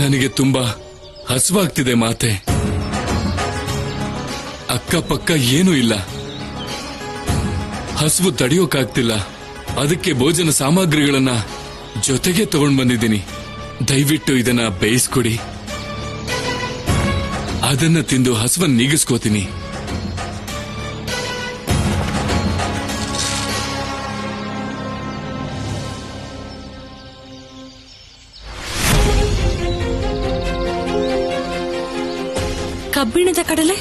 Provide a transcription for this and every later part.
ನನಗೆ ತುಂಬಾ ಹಸುವಾಗ್ತಿದೆ ಮಾತೆ. ಅಕ್ಕಪಕ್ಕ ಏನೂ ಇಲ್ಲ, ಹಸುವು ತಡೆಯೋಕಾಗ್ತಿಲ್ಲ. ಅದಕ್ಕೆ ಭೋಜನ ಸಾಮಗ್ರಿಗಳನ್ನ ಜೊತೆಗೆ ತಗೊಂಡ್ ಬಂದಿದ್ದೀನಿ. ದಯವಿಟ್ಟು ಇದನ್ನ ಬೇಯಿಸ್ಕೊಡಿ. ಅದನ್ನ ತಿಂದು ಹಸುವನ್ನು ನೀಗಿಸ್ಕೋತೀನಿ. ಕಬ್ಬಿಣದ ಕಡಲೆ?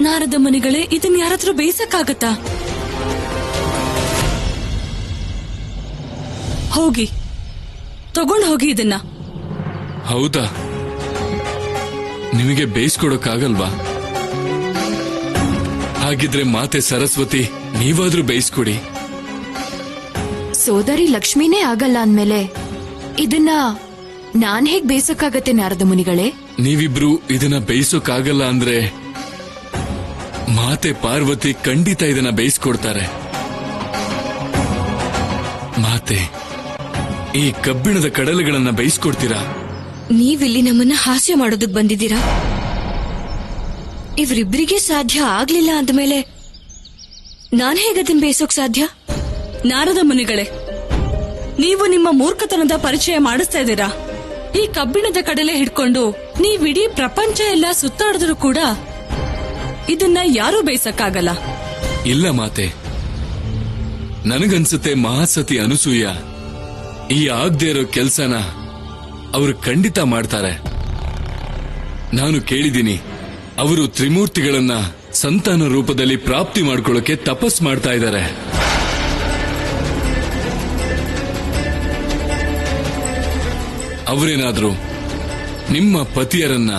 ನಾರದ ಮುನಿಗಳೇ, ಇದನ್ನ ಯಾರಾದ್ರೂ ಬೇಯಿಸಕ್ಕಾಗತ್ತಾ? ಹೋಗಿ ತಗೊಂಡು ಹೋಗಿ ಇದನ್ನ. ಹೌದಾ? ನಿಮಗೆ ಬೇಯಿಸ್ಕೊಡೋಕ್ಕಾಗಲ್ವಾ? ಹಾಗಿದ್ರೆ ಮಾತೆ ಸರಸ್ವತಿ, ನೀವಾದ್ರೂ ಬೇಯಿಸ್ಕೊಡಿ. ಸೋದರಿ ಲಕ್ಷ್ಮಿನೇ ಆಗಲ್ಲ ಅಂದ್ಮೇಲೆ ಇದನ್ನ ನಾನ್ ಹೇಗ್ ಬೇಯಿಸಕ್ಕಾಗತ್ತೆ ನಾರದ ಮುನಿಗಳೇ? ನೀವಿಬ್ರು ಇದನ್ನ ಬೇಯಿಸೋಕ್ಕಾಗಲ್ಲ ಅಂದ್ರೆ ಮಾತೆ ಪಾರ್ವತಿ ಖಂಡಿತ ಇದನ್ನ ಬೇಯಿಸ್ಕೊಡ್ತಾರೆ. ಮಾತೆ, ಈ ಕಬ್ಬಿಣದ ಕಡಲೆಗಳನ್ನ ಬೇಯಿಸ್ಕೊಡ್ತೀರಾ? ನೀವಿಲ್ಲಿ ನಮ್ಮನ್ನ ಹಾಸ್ಯ ಮಾಡೋದಕ್ ಬಂದಿದ್ದೀರಾ? ಇವರಿಬ್ಬರಿಗೆ ಸಾಧ್ಯ ಆಗ್ಲಿಲ್ಲ ಅಂದ್ಮೇಲೆ ನಾನ್ ಹೇಗದನ್ ಬೇಯಿಸೋಕ್ ಸಾಧ್ಯ? ನಾರದ ಮುನಿಗಳೇ, ನೀವು ನಿಮ್ಮ ಮೂರ್ಖತನದ ಪರಿಚಯ ಮಾಡಿಸ್ತಾ ಇದ್ದೀರಾ. ಈ ಕಬ್ಬಿಣದ ಕಡಲೆ ಹಿಡ್ಕೊಂಡು ನೀವಿಡೀ ಪ್ರಪಂಚ ಎಲ್ಲ ಸುತ್ತಾಡಿದ್ರು ಕೂಡ ಇದನ್ನ ಯಾರೂ ಬೇಯಿಸಕ್ಕಾಗಲ್ಲ. ಇಲ್ಲ ಮಾತೆ, ನನಗನ್ಸುತ್ತೆ ಮಹಾಸತಿ ಅನಸೂಯ ಈ ಆಗದೆ ಇರೋ ಕೆಲ್ಸನ ಅವರು ಖಂಡಿತ ಮಾಡ್ತಾರೆ. ನಾನು ಕೇಳಿದ್ದೀನಿ, ಅವರು ತ್ರಿಮೂರ್ತಿಗಳನ್ನ ಸಂತಾನ ರೂಪದಲ್ಲಿ ಪ್ರಾಪ್ತಿ ಮಾಡ್ಕೊಳ್ಳೋಕೆ ತಪಸ್ ಮಾಡ್ತಾ ಇದ್ದಾರೆ. ಅವರೇನಾದ್ರೂ ನಿಮ್ಮ ಪತಿಯರನ್ನ,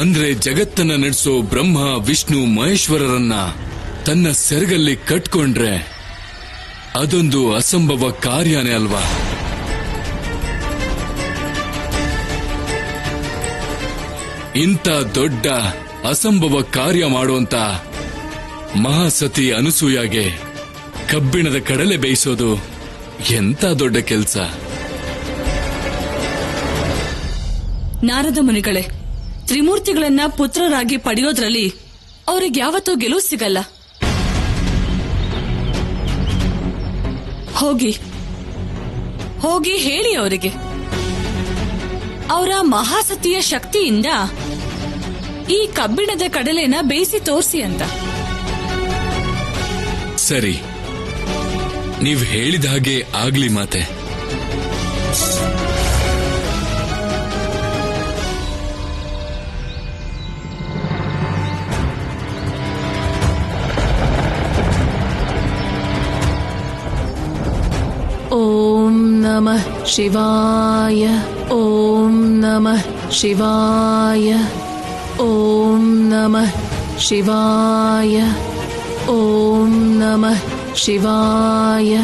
ಅಂದ್ರೆ ಜಗತ್ತನ್ನ ನಡೆಸೋ ಬ್ರಹ್ಮ ವಿಷ್ಣು ಮಹೇಶ್ವರರನ್ನ ತನ್ನ ಸೆರಗಲ್ಲಿ ಕಟ್ಕೊಂಡ್ರೆ ಅದೊಂದು ಅಸಂಭವ ಕಾರ್ಯನೇ ಅಲ್ವಾ? ಇಂಥ ದೊಡ್ಡ ಅಸಂಭವ ಕಾರ್ಯ ಮಾಡುವಂತ ಮಹಾಸತಿ ಅನಸೂಯಾಗೆ ಕಬ್ಬಿಣದ ಕಡಲೆ ಬೇಯಿಸೋದು ಎಂತ ದೊಡ್ಡ ಕೆಲಸ. ನಾರದ ಮುನಿಗಳೇ, ತ್ರಿಮೂರ್ತಿಗಳನ್ನ ಪುತ್ರರಾಗಿ ಪಡೆಯೋದ್ರಲ್ಲಿ ಅವ್ರಿಗೆ ಯಾವತ್ತೂ ಗೆಲುವು ಸಿಗಲ್ಲ. ಹೋಗಿ ಹೋಗಿ ಹೇಳಿ ಅವರಿಗೆ, ಅವರ ಮಹಾಸತಿಯ ಶಕ್ತಿಯಿಂದ ಈ ಕಬ್ಬಿಣದ ಕಡಲೆನ ಬೇಯಿಸಿ ತೋರಿಸಿ ಅಂತ. ಸರಿ, ನೀವ್ ಹೇಳಿದ ಹಾಗೆ ಆಗ್ಲಿ ಮಾತೆ. ಓಂ ನಮಃ ಶಿವಾಯ. ಓಂ ನಮಃ ಶಿವಾಯ. ಓಂ ನಮಃ ಶಿವಾಯ. ಓಂ ನಮಃ ಶಿವಾಯ.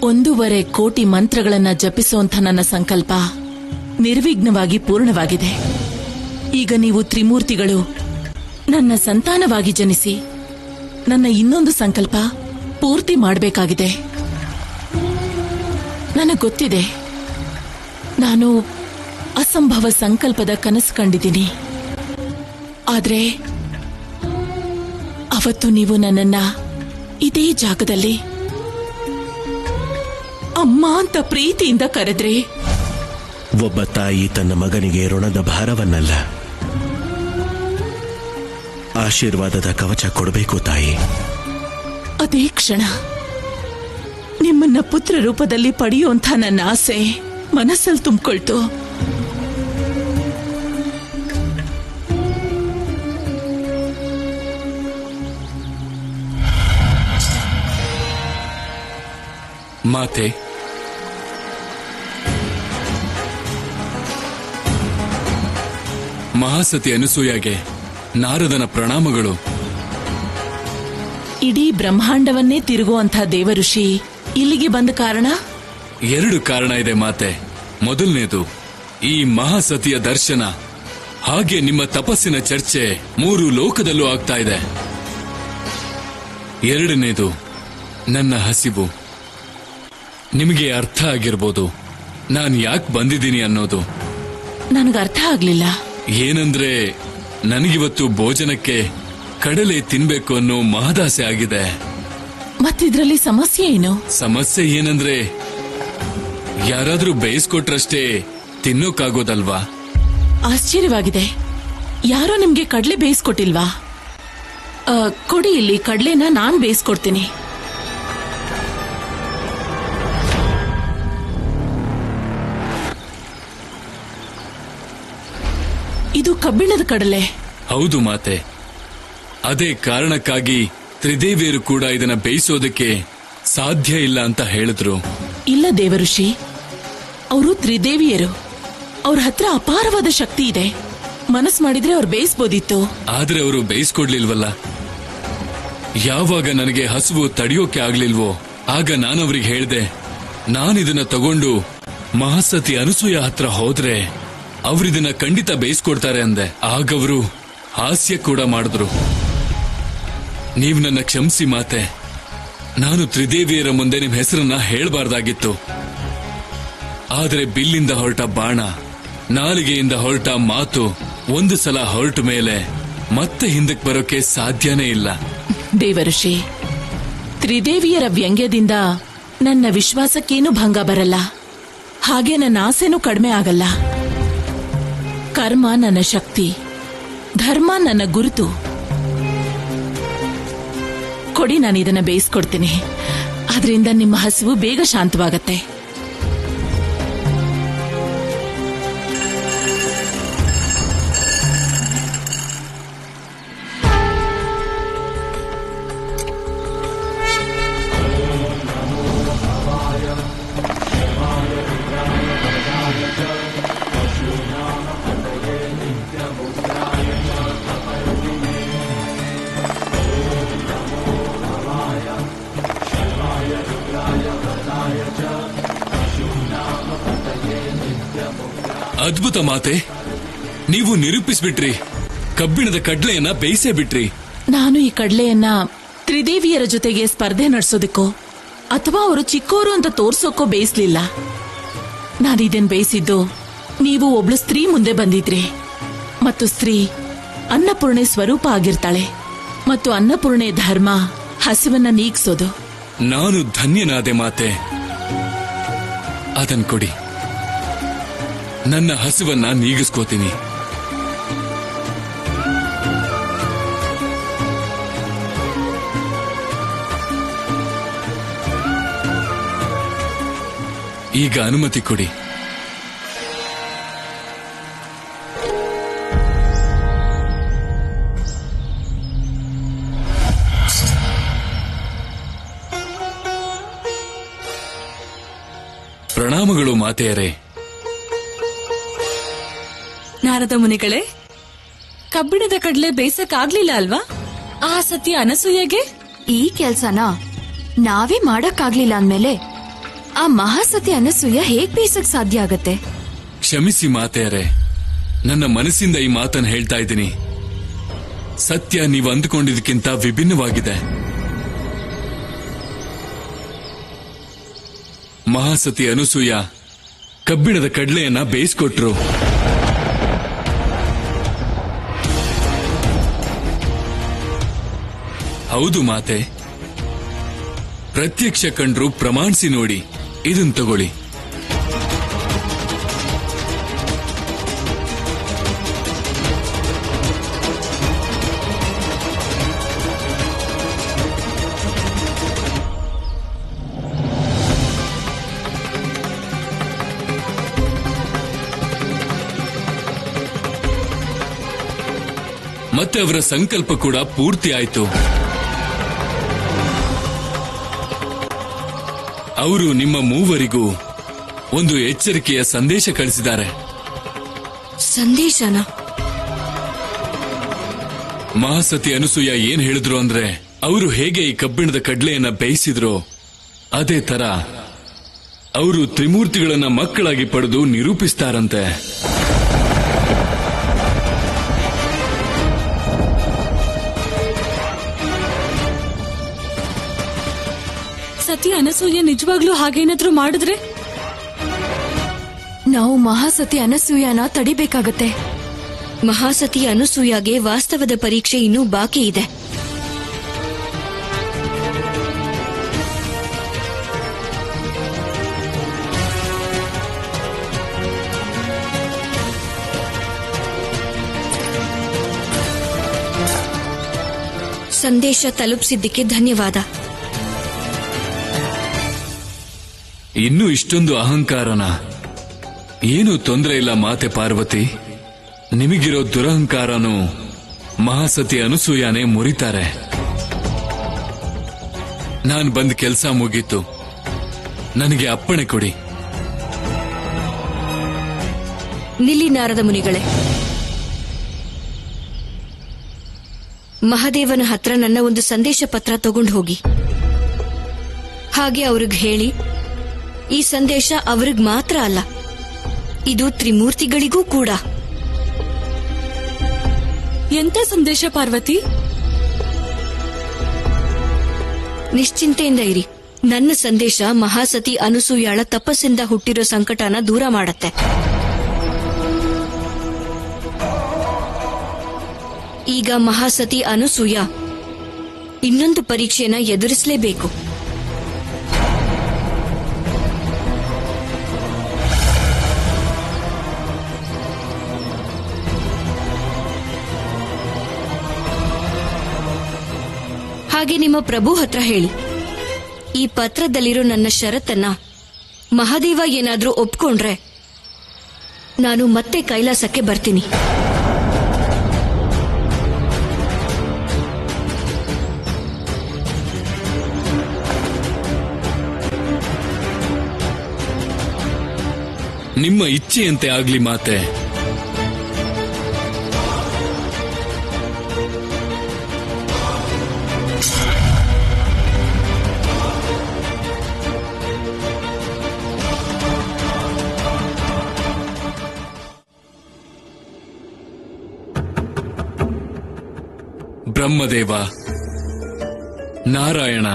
ಒಂದೂವರೆ ಕೋಟಿ ಮಂತ್ರಗಳನ್ನ ಜಪಿಸುವಂಥ ನನ್ನ ಸಂಕಲ್ಪ ನಿರ್ವಿಘ್ನವಾಗಿ ಪೂರ್ಣವಾಗಿದೆ. ಈಗ ನೀವು ತ್ರಿಮೂರ್ತಿಗಳು ನನ್ನ ಸಂತಾನವಾಗಿ ಜನಿಸಿ ನನ್ನ ಇನ್ನೊಂದು ಸಂಕಲ್ಪ ಪೂರ್ತಿ ಮಾಡಬೇಕಾಗಿದೆ. ನನಗೆ ಗೊತ್ತಿದೆ, ನಾನು ಅಸಂಭವ ಸಂಕಲ್ಪದ ಕನಸು ಕಂಡಿದ್ದೀನಿ. ಆದ್ರೆ ಅವತ್ತು ನೀವು ನನ್ನನ್ನ ಇದೇ ಜಾಗದಲ್ಲಿ ಅಮ್ಮ ಅಂತ ಪ್ರೀತಿಯಿಂದ ಕರೆದ್ರಿ. ಒಬ್ಬ ತಾಯಿ ತನ್ನ ಮಗನಿಗೆ ಋಣದ ಭಾರವನ್ನಲ್ಲ, ಆಶೀರ್ವಾದದ ಕವಚ ಕೊಡಬೇಕು ತಾಯಿ. ಅದೇ ಕ್ಷಣ ನಿಮ್ಮನ್ನ ಪುತ್ರ ರೂಪದಲ್ಲಿ ಪಡೆಯುವಂಥ ನನ್ನ ಆಸೆ ಮನಸ್ಸಲ್ಲಿ ತುಂಬಿಕೊಳ್ತು. ಮಾತೆ, ಮಹಾಸತಿ ಅನಸೂಯಾಗೆ ನಾರದನ ಪ್ರಣಾಮಗಳು. ಇಡೀ ಬ್ರಹ್ಮಾಂಡವನ್ನೇ ತಿರುಗುವಂಥ ದೇವಋಷಿ ಇಲ್ಲಿಗೆ ಬಂದ ಕಾರಣ? 2 ಕಾರಣ ಇದೆ ಮಾತೆ. ಮೊದಲನೇದು ಈ ಮಹಾಸತಿಯ ದರ್ಶನ, ಹಾಗೆ ನಿಮ್ಮ ತಪಸ್ಸಿನ ಚರ್ಚೆ 3 ಲೋಕದಲ್ಲೂ ಆಗ್ತಾ ಇದೆ. 2ನೇದು ನನ್ನ ಹಸಿವು. ನಿಮಗೆ ಅರ್ಥ ಆಗಿರ್ಬೋದು ನಾನು ಯಾಕೆ ಬಂದಿದ್ದೀನಿ ಅನ್ನೋದು. ನನಗೆ ಅರ್ಥ ಆಗ್ಲಿಲ್ಲ. ಏನಂದ್ರೆ ನನಗಿವತ್ತು ಭೋಜನಕ್ಕೆ ಕಡಲೆ ತಿನ್ಬೇಕು ಅನ್ನೋ ಮಹದಾಸೆ ಆಗಿದೆ. ಮತ್ತಿದ್ರಲ್ಲಿ ಸಮಸ್ಯೆ ಏನು? ಸಮಸ್ಯೆ ಏನಂದ್ರೆ ಯಾರಾದ್ರೂ ಬೇಯಿಸ್ಕೊಟ್ರಷ್ಟೇ ತಿನ್ನೋಕ್ಕಾಗೋದಲ್ವಾ? ಆಶ್ಚರ್ಯವಾಗಿದೆ. ಯಾರೋ ನಿಮ್ಗೆ ಕಡ್ಲೆ ಬೇಯಿಸ್ಕೊಟ್ಟಿಲ್ವಾ? ಕೊಡಿ, ಇಲ್ಲಿ ಕಡ್ಲೆನ ನಾನ್ ಬೇಯಿಸ್ಕೊಡ್ತೀನಿ. ಇದು ಕಬ್ಬಿಣದ ಕಡಲೆ. ಹೌದು ಮಾತೆ. ಅದೇ ಕಾರಣಕ್ಕಾಗಿ ತ್ರಿದೇವಿಯರು ಕೂಡ ಇದನ್ನ ಬೇಯಿಸೋದಕ್ಕೆ ಸಾಧ್ಯ ಇಲ್ಲ ಅಂತ ಹೇಳಿದ್ರು. ಇಲ್ಲ ದೇವಋಷಿ, ಅವರು ತ್ರಿದೇವಿಯರು. ಅವ್ರ ಹತ್ರ ಅಪಾರವಾದ ಶಕ್ತಿ ಇದೆ. ಮನಸ್ ಮಾಡಿದ್ರೆ ಅವ್ರು ಬೇಯಿಸ್ಬೋದಿತ್ತು. ಆದ್ರೆ ಅವರು ಬೇಯಿಸ್ಕೊಡ್ಲಿಲ್ವಲ್ಲ. ಯಾವಾಗ ನನಗೆ ಹಸುವು ತಡೆಯೋಕೆ ಆಗ್ಲಿಲ್ವೋ ಆಗ ನಾನವ್ರಿಗೆ ಹೇಳ್ದೆ, ನಾನಿದನ್ನ ತಗೊಂಡು ಮಹಾಸತಿ ಅನಸೂಯ ಹತ್ರ ಹೋದ್ರೆ ಅವ್ರಿದನ್ನ ಖಂಡಿತ ಬೇಯಿಸ್ಕೊಡ್ತಾರೆ ಅಂದೆ. ಆಗವರು ಹಾಸ್ಯ ಕೂಡ ಮಾಡಿದ್ರು. ನೀವ್ ನನ್ನ ಕ್ಷಮಿಸಿ ಮಾತೆ. ನಾನು ತ್ರಿದೇವಿಯರ ಮುಂದೆ ನಿಮ್ ಹೆಸರನ್ನ ಹೇಳ್ಬಾರ್ದಾಗಿತ್ತು. ಆದ್ರೆ ಬಿಲ್ಲಿಂದ ಹೊರಟ ಬಾಣ, ನಾಲಿಗೆಯಿಂದ ಹೊರಟ ಮಾತು ಒಂದು ಸಲ ಹೊರಟ ಮೇಲೆ ಮತ್ತೆ ಹಿಂದಕ್ಕೆ ಬರೋಕೆ ಸಾಧ್ಯನೇ ಇಲ್ಲ. ದೇವಋಷಿ, ತ್ರಿದೇವಿಯರ ವ್ಯಂಗ್ಯದಿಂದ ನನ್ನ ವಿಶ್ವಾಸಕ್ಕೇನು ಭಂಗ ಬರಲ್ಲ. ಹಾಗೆ ನನ್ನ ಆಸೆನೂ ಕಡಿಮೆ ಆಗಲ್ಲ. ಕರ್ಮ ನನ್ನ ಶಕ್ತಿ, ಧರ್ಮ ನನ್ನ ಗುರುತು. ಕೊಡಿ, ನಾನು ಇದನ್ನ ಬೇಯಿಸ್ಕೊಡ್ತೀನಿ. ಅದರಿಂದ ನಿಮ್ಮ ಹಸಿವು ಬೇಗ ಶಾಂತವಾಗತ್ತೆ. ಅದ್ಭುತ ಮಾತೆ, ನೀವು ನಿರೂಪಿಸ್ಬಿಟ್ರಿ. ಕಬ್ಬಿಣದ ಕಡ್ಲೆಯನ್ನ ಬೇಯಿಸೇ ಬಿಟ್ರಿ. ನಾನು ಈ ಕಡ್ಲೆಯನ್ನ ತ್ರಿದೇವಿಯರ ಜೊತೆಗೆ ಸ್ಪರ್ಧೆ ನಡೆಸೋದಕ್ಕೋ ಅಥವಾ ಅವರು ಚಿಕ್ಕೋರು ಅಂತ ತೋರ್ಸೋಕೋ ಬೇಯಿಸ್ಲಿಲ್ಲ. ನಾನು ಇದನ್ ಬೇಯಿಸಿದ್ದು ನೀವು ಒಬ್ಳು ಸ್ತ್ರೀ ಮುಂದೆ ಬಂದಿದ್ರಿ. ಮತ್ತು ಸ್ತ್ರೀ ಅನ್ನಪೂರ್ಣೆ ಸ್ವರೂಪ ಆಗಿರ್ತಾಳೆ. ಮತ್ತು ಅನ್ನಪೂರ್ಣೆ ಧರ್ಮ ಹಸಿವನ್ನ ನೀಗ್ಸೋದು. ನಾನು ಧನ್ಯನಾದೆ ಮಾತೆ. ಅದನ್ ಕೊಡಿ, ನನ್ನ ಹಸಿವನ್ನ ನೀಗಿಸ್ಕೋತೀನಿ. ಈಗ ಅನುಮತಿ ಕೊಡಿ. ಪ್ರಣಾಮಗಳು ಮಾತೆಯರೇ. ನಾರದ ಮುನಿಗಳೇ, ಕಬ್ಬಿಣದ ಕಡ್ಲೆ ಬೇಯಿಸಕ್ಕಾಗ್ಲಿಲ್ಲ ಅಲ್ವಾ? ಆ ಸತಿ ಅನಸೂಯೆಗೆ ಈ ಕೆಲ್ಸನ ನಾವೇ ಮಾಡಕ್ಕಾಗ್ಲಿಲ್ಲ ಅಂದ್ಮೇಲೆ ಆ ಮಹಾಸತಿ ಅನಸೂಯ ಹೇಗ್ ಬೇಯಿಸಕ್ ಸಾಧ್ಯ ಆಗತ್ತೆ? ಕ್ಷಮಿಸಿ ಮಾತೆಯರೇ, ನನ್ನ ಮನಸ್ಸಿಂದ ಈ ಮಾತನ್ನು ಹೇಳ್ತಾ ಇದ್ದೀನಿ. ಸತ್ಯ ನೀವು ಅಂದುಕೊಂಡಿದ್ದಕ್ಕಿಂತ ವಿಭಿನ್ನವಾಗಿದೆ. ಮಹಾಸತಿ ಅನಸೂಯ ಕಬ್ಬಿಣದ ಕಡ್ಲೆಯನ್ನ ಬೇಯಿಸ್ಕೊಟ್ರು. ಹೌದು ಮಾತೆ, ಪ್ರತ್ಯಕ್ಷ ಕಂಡ್ರು ಪ್ರಮಾಣಿಸಿ ನೋಡಿ. ಇದನ್ ತಗೊಳ್ಳಿ. ಮತ್ತೆ ಅವರ ಸಂಕಲ್ಪ ಕೂಡ ಪೂರ್ತಿ ಆಯಿತು. ಅವರು ನಿಮ್ಮ ಮೂವರಿಗೂ ಒಂದು ಎಚ್ಚರಿಕೆಯ ಸಂದೇಶ ಕಳಿಸಿದ್ದಾರೆ. ಸಂದೇಶನ? ಮಹಾಸತಿ ಅನಸೂಯ ಏನ್ ಹೇಳಿದ್ರು ಅಂದ್ರೆ, ಅವರು ಹೇಗೆ ಈ ಕಬ್ಬಿಣದ ಕಡ್ಲೆಯನ್ನ ಬೇಯಿಸಿದ್ರೋ ಅದೇ ತರ ಅವರು ತ್ರಿಮೂರ್ತಿಗಳನ್ನ ಮಕ್ಕಳಾಗಿ ಪಡೆದು ನಿರೂಪಿಸ್ತಾರಂತೆ. ಸತಿ ಅನಸೂಯ ನಿಜವಾಗ್ಲೂ ಹಾಗೇನಾದ್ರೂ ಮಾಡಿದ್ರೆ ನಾವು ಮಹಾಸತಿ ಅನಸೂಯನ ತಡಿಬೇಕಾಗತ್ತೆ. ಮಹಾಸತಿ ಅನಸೂಯಗೆ ವಾಸ್ತವದ ಪರೀಕ್ಷೆ ಇನ್ನೂ ಬಾಕಿ ಇದೆ. ಸಂದೇಶ ತಲುಪಿಸಿದ್ದಕ್ಕೆ ಧನ್ಯವಾದ. ಇನ್ನೂ ಇಷ್ಟೊಂದು ಅಹಂಕಾರನ? ಏನೂ ತೊಂದರೆ ಇಲ್ಲ ಮಾತೆ ಪಾರ್ವತಿ. ನಿಮಗಿರೋ ದುರಹಂಕಾರನು ಮಹಾಸತಿ ಅನಸೂಯನೇ ಮುರಿತಾರೆ. ನಾನ್ ಬಂದ್ ಕೆಲ್ಸ ಮುಗೀತು. ನನಗೆ ಅಪ್ಪಣೆ ಕೊಡಿ. ನಿಲ್ಲಿ ನಾರದ ಮುನಿಗಳೇ. ಮಹಾದೇವನ ಹತ್ರ ನನ್ನ ಒಂದು ಸಂದೇಶ ಪತ್ರ ತಗೊಂಡು ಹೋಗಿ. ಹಾಗೆ ಅವ್ರಿಗೆ ಹೇಳಿ, ಈ ಸಂದೇಶ ಅವ್ರಿಗೆ ಮಾತ್ರ ಅಲ್ಲ, ಇದು ತ್ರಿಮೂರ್ತಿಗಳಿಗೂ ಕೂಡ. ಎಂತ ಸಂದೇಶ ಪಾರ್ವತಿ? ನಿಶ್ಚಿಂತೆಯಿಂದ ಇರಿ. ನನ್ನ ಸಂದೇಶ ಮಹಾಸತಿ ಅನಸೂಯಾಳ ತಪಸ್ಸಿಂದ ಹುಟ್ಟಿರೋ ಸಂಕಟನ ದೂರ ಮಾಡತ್ತೆ. ಈಗ ಮಹಾಸತಿ ಅನಸೂಯ ಇನ್ನೊಂದು ಪರೀಕ್ಷೆನ ಎದುರಿಸಲೇಬೇಕು. ಹಾಗೆ ನಿಮ್ಮ ಪ್ರಭು ಹತ್ರ ಹೇಳಿ, ಈ ಪತ್ರದಲ್ಲಿರೋ ನನ್ನ ಷರತ್ತನ್ನ ಮಹಾದೇವ ಏನಾದ್ರೂ ಒಪ್ಕೊಂಡ್ರೆ ನಾನು ಮತ್ತೆ ಕೈಲಾಸಕ್ಕೆ ಬರ್ತೀನಿ. ನಿಮ್ಮ ಇಚ್ಛೆಯಂತೆ ಆಗ್ಲಿ ಮಾತೆ. ಬ್ರಹ್ಮದೇವ, ನಾರಾಯಣ,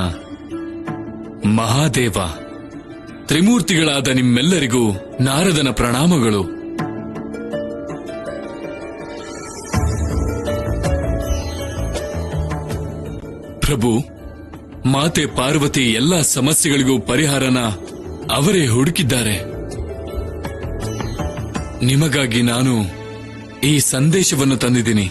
ಮಹಾದೇವ, ತ್ರಿಮೂರ್ತಿಗಳಾದ ನಿಮ್ಮೆಲ್ಲರಿಗೂ ನಾರದನ ಪ್ರಣಾಮಗಳು. ಪ್ರಭು, ಮಾತೆ ಪಾರ್ವತಿ ಎಲ್ಲಾ ಸಮಸ್ಯೆಗಳಿಗೂ ಪರಿಹಾರನ ಅವರೇ ಹುಡುಕಿದ್ದಾರೆ. ನಿಮಗಾಗಿ ನಾನು ಈ ಸಂದೇಶವನ್ನು ತಂದಿದ್ದೀನಿ.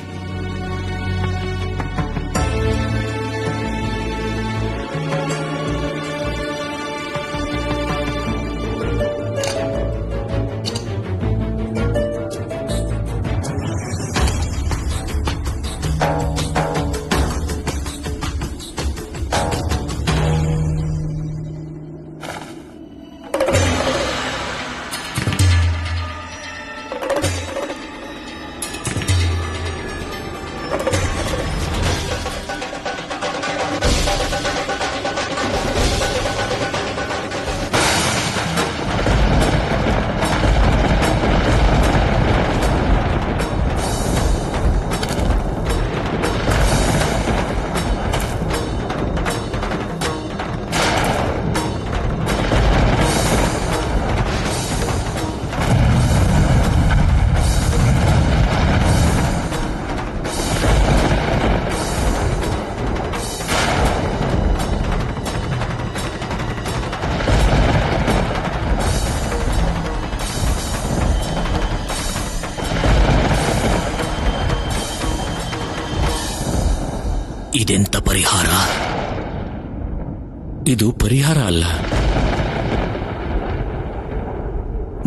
ಇದೆಂತ ಪರಿಹಾರ? ಇದು ಪರಿಹಾರ ಅಲ್ಲ,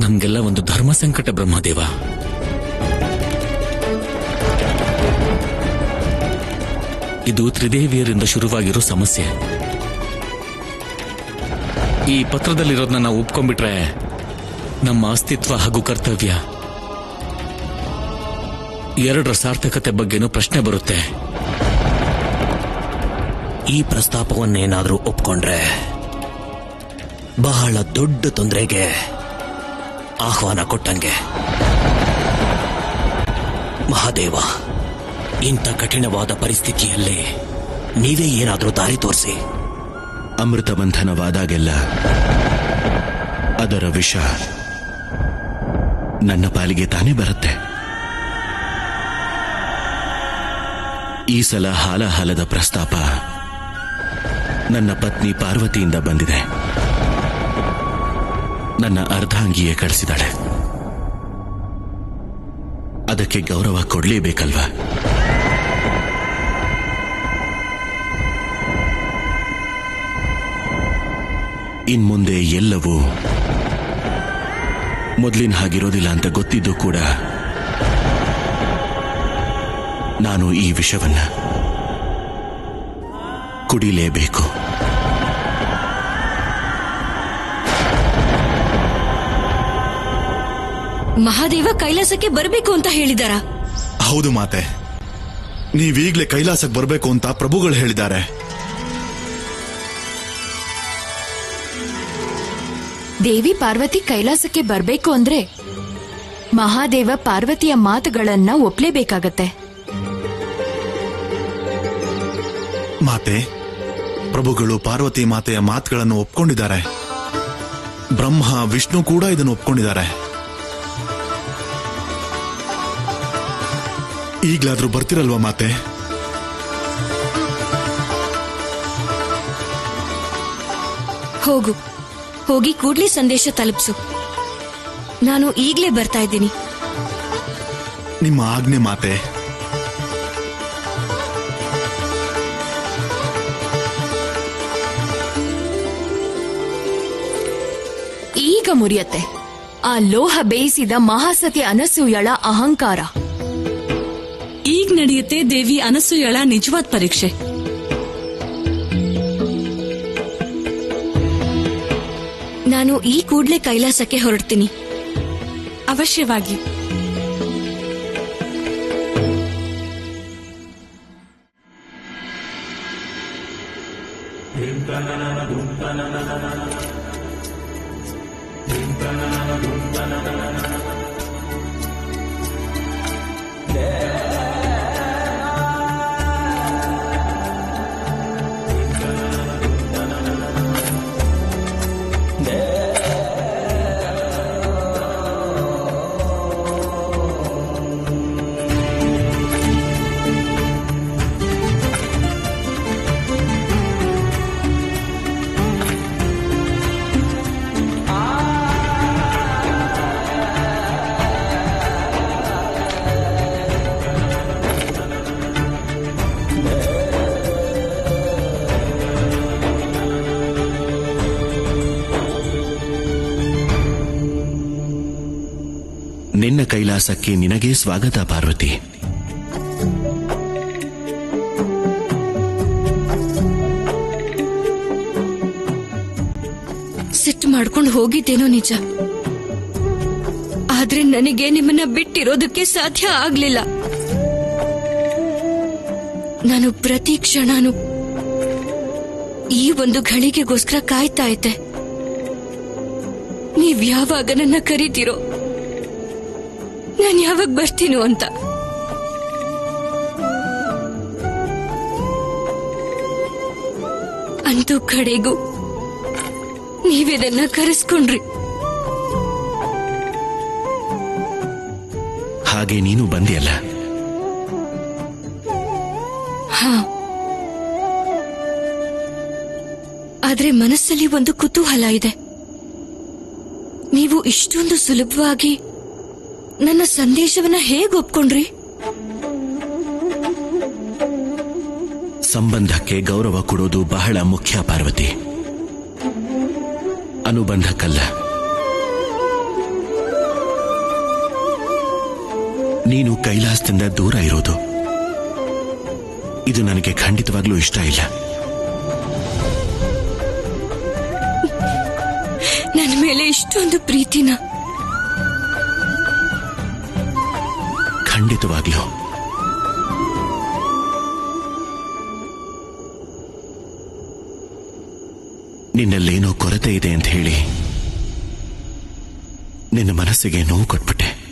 ನಮ್ಗೆಲ್ಲ ಒಂದು ಧರ್ಮ ಸಂಕಟ ಬ್ರಹ್ಮದೇವ. ಇದು ತ್ರಿದೇವಿಯರಿಂದ ಶುರುವಾಗಿರೋ ಸಮಸ್ಯೆ. ಈ ಪತ್ರದಲ್ಲಿರೋದನ್ನ ನಾವು ಒಪ್ಕೊಂಡ್ಬಿಟ್ರೆ ನಮ್ಮ ಅಸ್ತಿತ್ವ ಹಾಗೂ ಕರ್ತವ್ಯ ಎರಡರ ಸಾರ್ಥಕತೆ ಬಗ್ಗೆನೂ ಪ್ರಶ್ನೆ ಬರುತ್ತೆ. ಈ ಪ್ರಸ್ತಾಪವನ್ನೇನಾದ್ರೂ ಒಪ್ಕೊಂಡ್ರೆ ಬಹಳ ದೊಡ್ಡ ತೊಂದರೆಗೆ ಆಹ್ವಾನ ಕೊಟ್ಟಂಗೆ. ಮಹಾದೇವ, ಇಂಥ ಕಠಿಣವಾದ ಪರಿಸ್ಥಿತಿಯಲ್ಲಿ ನೀವೇ ಏನಾದ್ರೂ ದಾರಿ ತೋರಿಸಿ. ಅಮೃತ ಬಂಧನವಾದಾಗೆಲ್ಲ ಅದರ ವಿಷ ನನ್ನ ಪಾಲಿಗೆ ತಾನೇ ಬರುತ್ತೆ. ಈ ಸಲ ಹಾಲದ ಪ್ರಸ್ತಾಪ ನನ್ನ ಪತ್ನಿ ಪಾರ್ವತಿಯಿಂದ ಬಂದಿದೆ. ನನ್ನ ಅರ್ಧಾಂಗಿಯೇ ಕಳಿಸಿದಾಳೆ. ಅದಕ್ಕೆ ಗೌರವ ಕೊಡ್ಲೇಬೇಕಲ್ವಾ? ಇನ್ಮುಂದೆ ಎಲ್ಲವೂ ಮೊದಲಿನ ಹಾಗಿರೋದಿಲ್ಲ ಅಂತ ಗೊತ್ತಿದ್ದು ಕೂಡ ನಾನು ಈ ವಿಷವನ್ನ ಕುಡಿಲೇಬೇಕು. ಮಹಾದೇವ ಕೈಲಾಸಕ್ಕೆ ಬರಬೇಕು ಅಂತ ಹೇಳಿದಾರ? ಹೌದು ಮಾತೆ, ನೀವೀಗ್ಲೇ ಕೈಲಾಸಕ್ಕೆ ಬರಬೇಕು ಅಂತ ಪ್ರಭುಗಳು ಹೇಳಿದ್ದಾರೆ. ದೇವಿ ಪಾರ್ವತಿ ಕೈಲಾಸಕ್ಕೆ ಬರ್ಬೇಕು ಅಂದ್ರೆ ಮಹಾದೇವ ಪಾರ್ವತಿಯ ಮಾತುಗಳನ್ನ ಒಪ್ಲೇಬೇಕಾಗತ್ತೆ. ಮಾತೆ, ಪ್ರಭುಗಳು ಪಾರ್ವತಿ ಮಾತೆಯ ಮಾತುಗಳನ್ನು ಒಪ್ಕೊಂಡಿದ್ದಾರೆ. ಬ್ರಹ್ಮ ವಿಷ್ಣು ಕೂಡ ಇದನ್ನು ಒಪ್ಕೊಂಡಿದ್ದಾರೆ. ಈಗ್ಲಾದ್ರೂ ಬರ್ತಿರಲ್ವಾ ಮಾತೆ? ಹೋಗಿ ಕೂಡ್ಲಿ ಸಂದೇಶ ತಲುಪಿಸು. ನಾನು ಈಗ್ಲೇ ಬರ್ತಾ ಇದ್ದೀನಿ. ನಿಮ್ಮ ಆಜ್ಞೆ ಮಾತೆ. ಈಗ ಮುರಿಯತ್ತೆ ಆ ಲೋಹ ಬೇಯಿಸಿದ ಮಹಾಸತಿ ಅನಸೂಯಳ ಅಹಂಕಾರ. ಈಗ ನಡೆಯುತ್ತೆ ದೇವಿ ಅನಸೂಯಳ ನಿಜವಾದ ಪರೀಕ್ಷೆ. ನಾನು ಈ ಕೂಡ್ಲೆ ಕೈಲಾಸಕ್ಕೆ ಹೊರಡ್ತೀನಿ. ಅವಶ್ಯವಾಗಿ. ನಿನ್ನ ಕೈಲಾಸಕ್ಕೆ ನಿನಗೆ ಸ್ವಾಗತ ಪಾರ್ವತಿ. ಸಿಟ್ಟು ಮಾಡ್ಕೊಂಡು ಹೋಗಿದ್ದೇನೋ ನಿಜ, ಆದ್ರೆ ನನಗೆ ನಿಮ್ಮನ್ನ ಬಿಟ್ಟಿರೋದಕ್ಕೆ ಸಾಧ್ಯ ಆಗ್ಲಿಲ್ಲ. ನಾನು ಪ್ರತಿ ಕ್ಷಣನೂ ಈ ಒಂದು ಘಳಿಗೆಗೋಸ್ಕರ ಕಾಯ್ತಾ ಇದ್ದೆ. ನೀವ್ ಯಾವಾಗ ನನ್ನ ಕರೀತೀರೋ, ನಾನು ಯಾವಾಗ ಬರ್ತೀನೋ ಅಂತ. ಅಂತೂ ಕಡೆಗೂ ನೀವಿದನ್ನ ಕರೆಸ್ಕೊಂಡ್ರಿ. ಹಾಗೆ ನೀನು ಬಂದಿಯಲ್ಲ. ಹಾ, ಆದ್ರೆ ಮನಸ್ಸಲ್ಲಿ ಒಂದು ಕುತೂಹಲ ಇದೆ. ನೀವು ಇಷ್ಟೊಂದು ಸುಲಭವಾಗಿ ನನ್ನ ಸಂದೇಶವನ್ನ ಹೇಗೆ ಒಪ್ಕೊಂಡ್ರಿ? ಸಂಬಂಧಕ್ಕೆ ಗೌರವ ಕೊಡೋದು ಬಹಳ ಮುಖ್ಯ ಪಾರ್ವತಿ, ಅನುಬಂಧಕ್ಕಲ್ಲ. ನೀನು ಕೈಲಾಸದಿಂದ ದೂರ ಇರೋದು ಇದು ನನಗೆ ಖಂಡಿತವಾಗ್ಲೂ ಇಷ್ಟ ಇಲ್ಲ. ನನ್ನ ಮೇಲೆ ಇಷ್ಟೊಂದು ಪ್ರೀತಿನ? ಖಂಡಿತವಾಗ್ಲೂ. ನಿನ್ನಲ್ಲೇನೋ ಕೊರತೆ ಇದೆ ಅಂತ ಹೇಳಿ ನಿನ್ನ ಮನಸ್ಸಿಗೆ ನೋವು ಕೊಟ್ಬಿಟ್ಟೆ.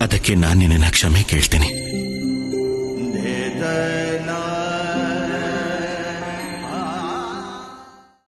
ಅದಕ್ಕೆ ನಾನು ನಿನ್ನ ಕ್ಷಮೆ ಕೇಳ್ತೀನಿ.